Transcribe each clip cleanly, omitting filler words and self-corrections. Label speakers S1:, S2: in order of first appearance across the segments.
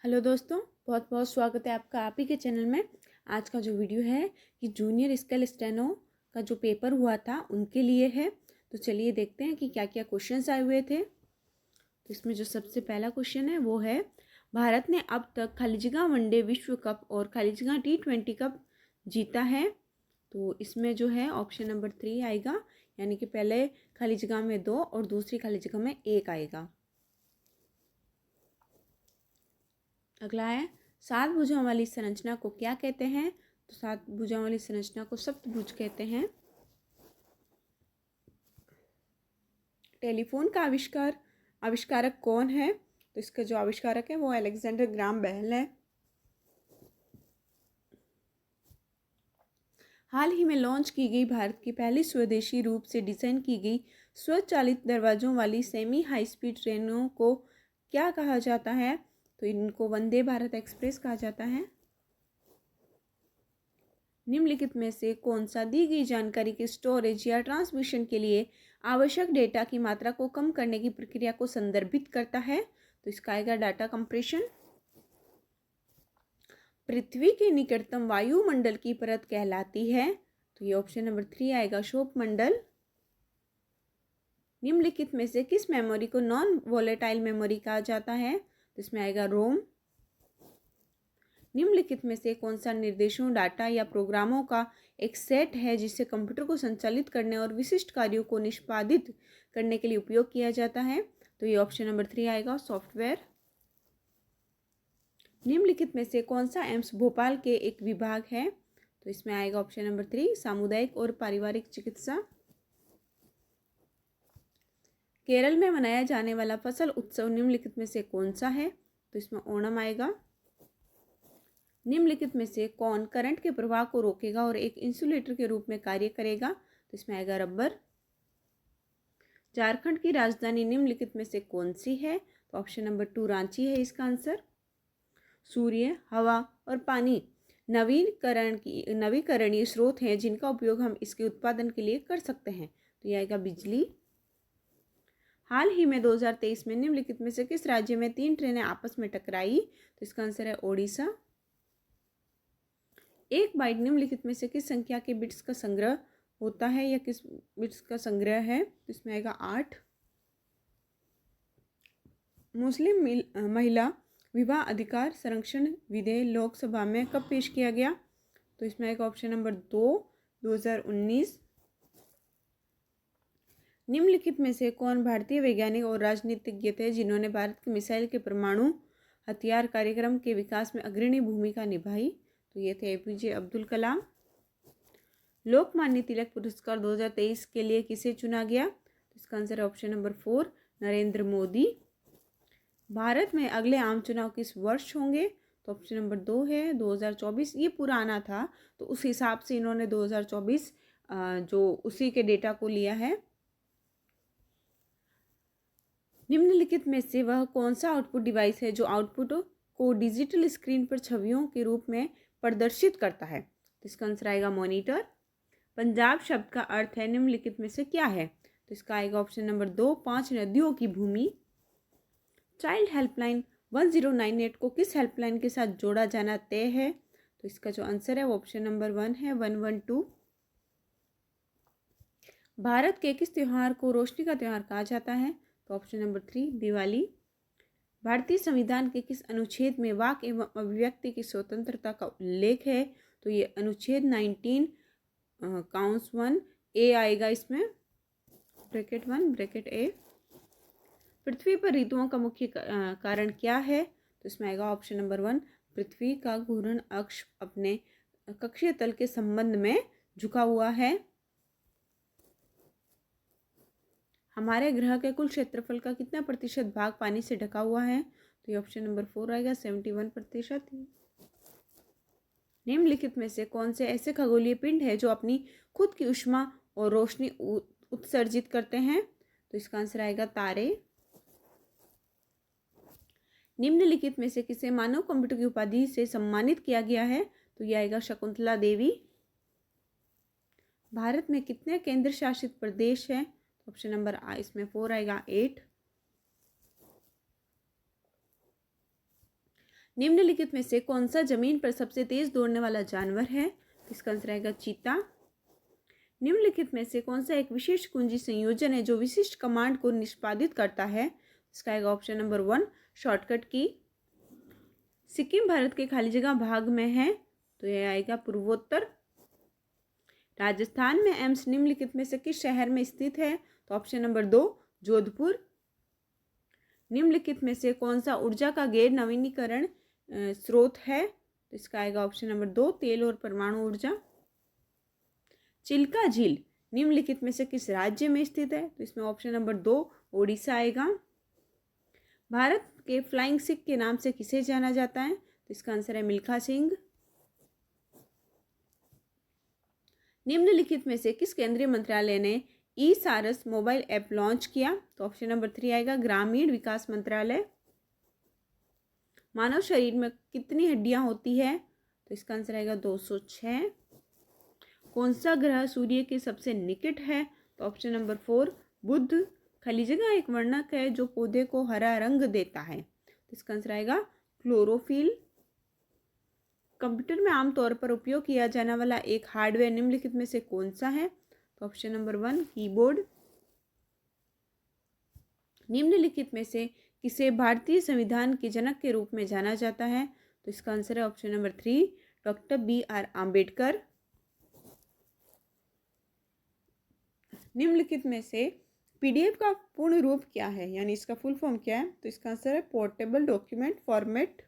S1: Hello दोस्तों, बहुत बहुत स्वागत है आपका आप ही के चैनल में। आज का जो वीडियो है कि जूनियर स्केल स्टेनो का जो पेपर हुआ था उनके लिए है। तो चलिए देखते हैं कि क्या क्या क्वेश्चंस आए हुए थे। तो इसमें जो सबसे पहला क्वेश्चन है वो है, भारत ने अब तक खालीजगह वनडे विश्व कप और खालीजगह T20 कप जीता है। तो इसमें जो है ऑप्शन नंबर 3 आएगा, यानी कि पहले खाली जगह में 2 और दूसरी खाली जगह में 1 आएगा। अगला है, सात भुजाओं वाली संरचना को क्या कहते हैं? तो सात भुजाओं वाली संरचना को सप्तभुज कहते हैं। टेलीफोन का आविष्कारक कौन है? तो इसका जो आविष्कारक है वो अलेक्जेंडर ग्राम बेल है। हाल ही में लॉन्च की गई भारत की पहली स्वदेशी रूप से डिजाइन की गई स्वचालित दरवाजों वाली सेमी हाई स्पीड ट्रेनों को क्या कहा जाता है? तो इनको वंदे भारत एक्सप्रेस कहा जाता है। निम्नलिखित में से कौन सा दी गई जानकारी के स्टोरेज या ट्रांसमिशन के लिए आवश्यक डेटा की मात्रा को कम करने की प्रक्रिया को संदर्भित करता है? तो इसका आएगा डाटा कंप्रेशन। पृथ्वी के निकटतम वायुमंडल की परत कहलाती है? तो ये ऑप्शन नंबर 3 आएगा, शोभ मंडल। निम्नलिखित में से किस मेमोरी को नॉन वोलेटाइल मेमोरी कहा जाता है? तो इसमें आएगा रोम। निम्नलिखित में से कौन सा निर्देशों, डाटा या प्रोग्रामों का एक सेट है जिसे कंप्यूटर को संचालित करने और विशिष्ट कार्यों को निष्पादित करने के लिए उपयोग किया जाता है? तो ये ऑप्शन नंबर 3 आएगा, सॉफ्टवेयर। निम्नलिखित में से कौन सा एम्स भोपाल के एक विभाग है? तो इसमें आएगा ऑप्शन नंबर 3, सामुदायिक और पारिवारिक चिकित्सा। केरल में मनाया जाने वाला फसल उत्सव निम्नलिखित में से कौन सा है? तो इसमें ओणम आएगा। निम्नलिखित में से कौन करंट के प्रवाह को रोकेगा और एक इंसुलेटर के रूप में कार्य करेगा? तो इसमें आएगा रबर। झारखंड की राजधानी निम्नलिखित में से कौन सी है? तो ऑप्शन नंबर 2 रांची है इसका आंसर। सूर्य, हवा और पानी नवीकरणीय स्रोत हैं जिनका उपयोग हम इसके उत्पादन के लिए कर सकते हैं। तो यह आएगा बिजली। हाल ही में 2023 में निम्नलिखित में से किस राज्य में 3 ट्रेनें आपस में टकराई? तो इसका आंसर है ओडिशा। एक बाइट निम्नलिखित में से किस संख्या के बिट्स का संग्रह होता है या किस बिट्स का संग्रह है? तो इसमें आएगा 8। मुस्लिम महिला विवाह अधिकार संरक्षण विधेयक लोकसभा में कब पेश किया गया? तो इसमें आएगा ऑप्शन नंबर 2, 2019। निम्नलिखित में से कौन भारतीय वैज्ञानिक और राजनीतिज्ञ थे जिन्होंने भारत के मिसाइल के परमाणु हथियार कार्यक्रम के विकास में अग्रणी भूमिका निभाई? तो ये थे APJ अब्दुल कलाम। लोकमान्य तिलक पुरस्कार 2023 के लिए किसे चुना गया? तो इसका आंसर है ऑप्शन नंबर 4, नरेंद्र मोदी। भारत में अगले आम चुनाव किस वर्ष होंगे? तो ऑप्शन नंबर 2 है 2024। ये पुराना था तो उस हिसाब से इन्होंने 2024 जो उसी के डेटा को लिया है। निम्नलिखित में से वह कौन सा आउटपुट डिवाइस है जो आउटपुट को डिजिटल स्क्रीन पर छवियों के रूप में प्रदर्शित करता है? तो इसका आंसर आएगा मॉनिटर। पंजाब शब्द का अर्थ है निम्नलिखित में से क्या है? तो इसका आएगा ऑप्शन नंबर 2, 5 नदियों की भूमि। चाइल्ड हेल्पलाइन 1098 को किस हेल्पलाइन के साथ जोड़ा जाना तय है? तो इसका जो आंसर है वो ऑप्शन नंबर 1 है, 112। भारत के किस त्योहार को रोशनी का त्योहार कहा जाता है? तो ऑप्शन नंबर 3, दिवाली। भारतीय संविधान के किस अनुच्छेद में वाक एवं अभिव्यक्ति की स्वतंत्रता का उल्लेख है? तो ये अनुच्छेद 19 काउंट्स 1 ए आएगा इसमें, ब्रैकेट 1 ब्रैकेट ए। पृथ्वी पर ऋतुओं का मुख्य कारण क्या है? तो इसमें आएगा ऑप्शन नंबर 1, पृथ्वी का घूर्णन अक्ष अपने कक्षीय तल के संबंध में झुका हुआ है। हमारे ग्रह के कुल क्षेत्रफल का कितना प्रतिशत भाग पानी से ढका हुआ है? तो ये ऑप्शन नंबर 4 आएगा, 71%। निम्नलिखित में से कौन से ऐसे खगोलीय पिंड है जो अपनी खुद की ऊष्मा और रोशनी उत्सर्जित करते हैं? तो इसका आंसर आएगा तारे। निम्नलिखित में से किसे मानव कंप्यूटर की उपाधि से सम्मानित किया गया है? तो यह आएगा शकुंतला देवी। भारत में कितने केंद्र शासित प्रदेश हैं? ऑप्शन नंबर इसमें 4 आएगा, 8। निम्नलिखित में से कौन सा जमीन पर सबसे तेज दौड़ने वाला जानवर है? इसका आंसर आएगा चीता। निम्नलिखित में से कौन सा एक विशेष कुंजी संयोजन है जो विशिष्ट कमांड को निष्पादित करता है? इसका आएगा ऑप्शन नंबर 1 शॉर्टकट की। सिक्किम भारत के खाली जगह भाग में है, तो यह आएगा पूर्वोत्तर। राजस्थान में एम्स निम्नलिखित में से किस शहर में स्थित है? तो ऑप्शन नंबर 2 जोधपुर। निम्नलिखित में से कौन सा ऊर्जा का गैर नवीनीकरण स्रोत है? तो इसका आएगा ऑप्शन नंबर 2 तेल और परमाणु ऊर्जा। चिल्का झील निम्नलिखित में से किस राज्य में स्थित है? तो इसमें ऑप्शन नंबर 2 ओडिशा आएगा। भारत के फ्लाइंग सिख के नाम से किसे जाना जाता है? तो इसका आंसर है मिल्खा सिंह। निम्नलिखित में से किस केंद्रीय मंत्रालय ने ई सारस मोबाइल ऐप लॉन्च किया? तो ऑप्शन नंबर 3 आएगा ग्रामीण विकास मंत्रालय। मानव शरीर में कितनी हड्डियां होती है? तो इसका आंसर आएगा 206। कौन सा ग्रह सूर्य के सबसे निकट है? तो ऑप्शन नंबर 4 बुध। खाली जगह एक वर्णक है जो पौधे को हरा रंग देता है, तो इसका आंसर आएगा क्लोरोफिल। कंप्यूटर में आमतौर पर उपयोग किया जाने वाला एक हार्डवेयर निम्नलिखित में से कौन सा है? तो ऑप्शन नंबर 1 कीबोर्ड। निम्नलिखित में से किसे भारतीय संविधान के जनक के रूप में जाना जाता है? तो इसका आंसर है option number 3 doctor BR Ambedkar. निम्नलिखित में से PDF का पूर्ण रूप क्या है, यानी इसका फुल फॉर्म क्या है? तो इसका आंसर है पोर्टेबल डॉक्यूमेंट फॉर्मेट।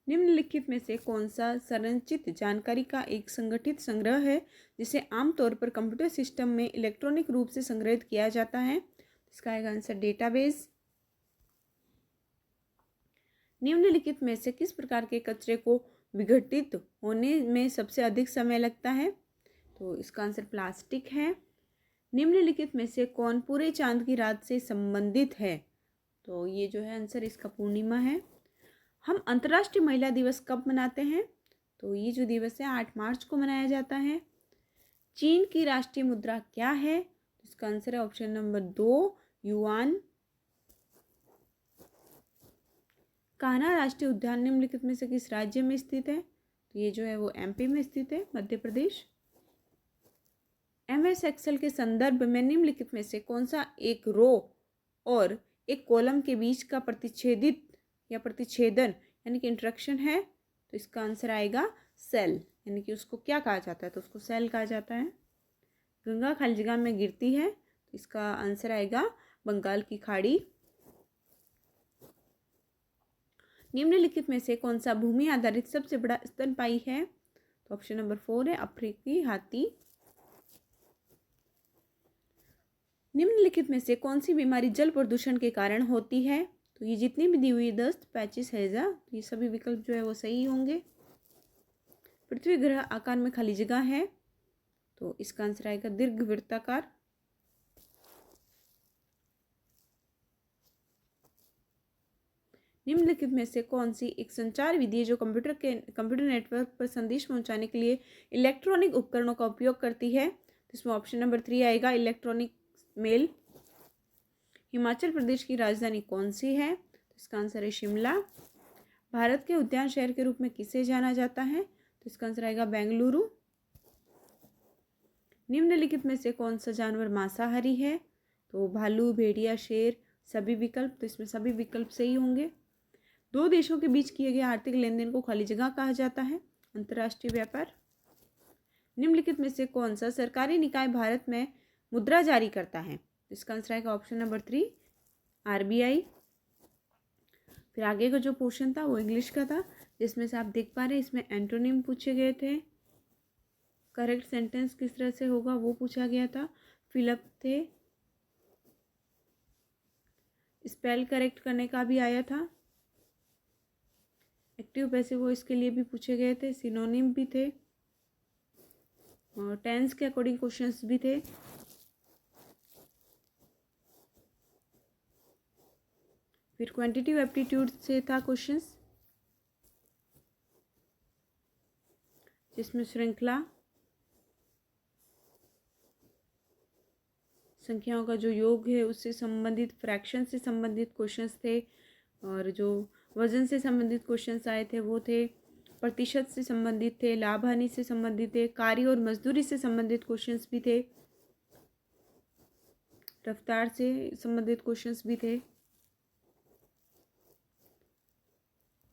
S1: निम्नलिखित में से कौन सा संरचित जानकारी का एक संगठित संग्रह है जिसे आमतौर पर कंप्यूटर सिस्टम में इलेक्ट्रॉनिक रूप से संग्रहित किया जाता है? इसका आएगा आंसर डेटाबेस। निम्नलिखित में से किस प्रकार के कचरे को विघटित होने में सबसे अधिक समय लगता है? तो इसका आंसर प्लास्टिक है। निम्नलिखित में से कौन पूरे चांद की रात से संबंधित है? तो ये जो है आंसर इसका पूर्णिमा है। हम अंतर्राष्ट्रीय महिला दिवस कब मनाते हैं? तो ये जो दिवस है 8 मार्च को मनाया जाता है। चीन की राष्ट्रीय मुद्रा क्या है? इसका आंसर है ऑप्शन नंबर 2 युआन। कान्हा राष्ट्रीय उद्यान निम्नलिखित में से किस राज्य में स्थित है? तो ये जो है वो MP में स्थित है, मध्य प्रदेश। MS एक्सेल के संदर्भ में निम्नलिखित में से कौन सा एक रो और एक कॉलम के बीच का प्रतिच्छेदित या प्रतिच्छेदन यानी कि इंटरेक्शन है? तो इसका आंसर आएगा सेल, यानी कि उसको क्या कहा जाता है? तो उसको सेल कहा जाता है। गंगा खाली जगह में गिरती है, तो इसका आंसर आएगा बंगाल की खाड़ी। निम्नलिखित में से कौन सा भूमि आधारित सबसे बड़ा स्तनपायी है? तो ऑप्शन नंबर 4 है अफ्रीकी हाथी। निम्नलिखित में से कौन सी बीमारी जल प्रदूषण के कारण होती है? तो ये जितनी भी दी हुई दस्त, पैचिस, हैजा, ये सभी विकल्प जो है वो सही होंगे। पृथ्वी ग्रह आकार में खाली जगह है, तो इसका आंसर आएगा दीर्घवृत्ताकार। निम्नलिखित में से कौन सी एक संचार विधि है जो कंप्यूटर नेटवर्क पर संदेश पहुंचाने के लिए इलेक्ट्रॉनिक उपकरणों का उपयोग करती है? तो इसमें ऑप्शन नंबर 3 आएगा इलेक्ट्रॉनिक मेल। हिमाचल प्रदेश की राजधानी कौन सी है? तो इसका आंसर है शिमला। भारत के उद्यान शहर के रूप में किसे जाना जाता है? तो इसका आंसर आएगा बेंगलुरु। निम्नलिखित में से कौन सा जानवर मांसाहारी है? तो भालू, भेड़िया, शेर, सभी विकल्प, तो इसमें सभी विकल्प सही होंगे। दो देशों के बीच किए गए आर्थिक लेन देन को खाली जगह कहा जाता है, अंतर्राष्ट्रीय व्यापार। निम्नलिखित में से कौन सा सरकारी निकाय भारत में मुद्रा जारी करता है? इसका आंसर आएगा ऑप्शन नंबर 3 RBI। फिर आगे का जो पोर्शन था वो इंग्लिश का था, जिसमें से आप देख पा रहे हैं इसमें एंटोनिम पूछे गए थे, करेक्ट सेंटेंस किस तरह से होगा वो पूछा गया था, फिलअप थे, स्पेल करेक्ट करने का भी आया था, एक्टिव पैसिव वॉइस के लिए भी पूछे गए थे, सिनोनिम भी थे और टेंस के अकॉर्डिंग क्वेश्चंस भी थे। फिर क्वांटिटिव एप्टीट्यूड से था क्वेश्चंस, जिसमें श्रृंखला, संख्याओं का जो योग है उससे संबंधित, फ्रैक्शन से संबंधित क्वेश्चंस थे, और जो वज़न से संबंधित क्वेश्चंस आए थे वो थे, प्रतिशत से संबंधित थे, लाभ हानि से संबंधित थे, कार्य और मजदूरी से संबंधित क्वेश्चंस भी थे, रफ्तार से संबंधित क्वेश्चंस भी थे।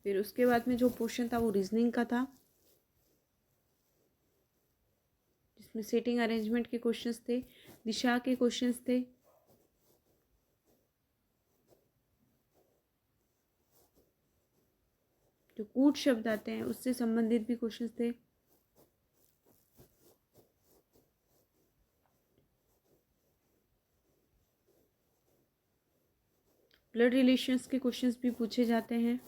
S1: फिर उसके बाद में जो पोर्शन था वो रीजनिंग का था, जिसमें सेटिंग अरेंजमेंट के क्वेश्चंस थे, दिशा के क्वेश्चंस थे, जो कूट शब्द आते हैं उससे संबंधित भी क्वेश्चंस थे। ब्लड रिलेशंस के क्वेश्चंस भी पूछे जाते हैं।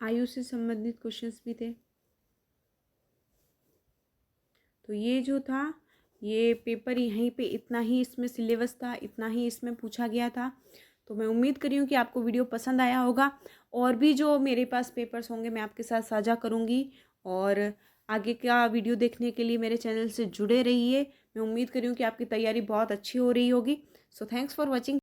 S1: आयु से संबंधित क्वेश्चंस भी थे। तो ये जो था, ये पेपर यहीं पे इतना ही इसमें सिलेबस था, इतना ही इसमें पूछा गया था। तो मैं उम्मीद कर रही हूँ कि आपको वीडियो पसंद आया होगा। और भी जो मेरे पास पेपर्स होंगे मैं आपके साथ साझा करूँगी, और आगे का वीडियो देखने के लिए मेरे चैनल से जुड़े रहिए। मैं उम्मीद कर रही हूँ कि आपकी तैयारी बहुत अच्छी हो रही होगी। So thanks for watching.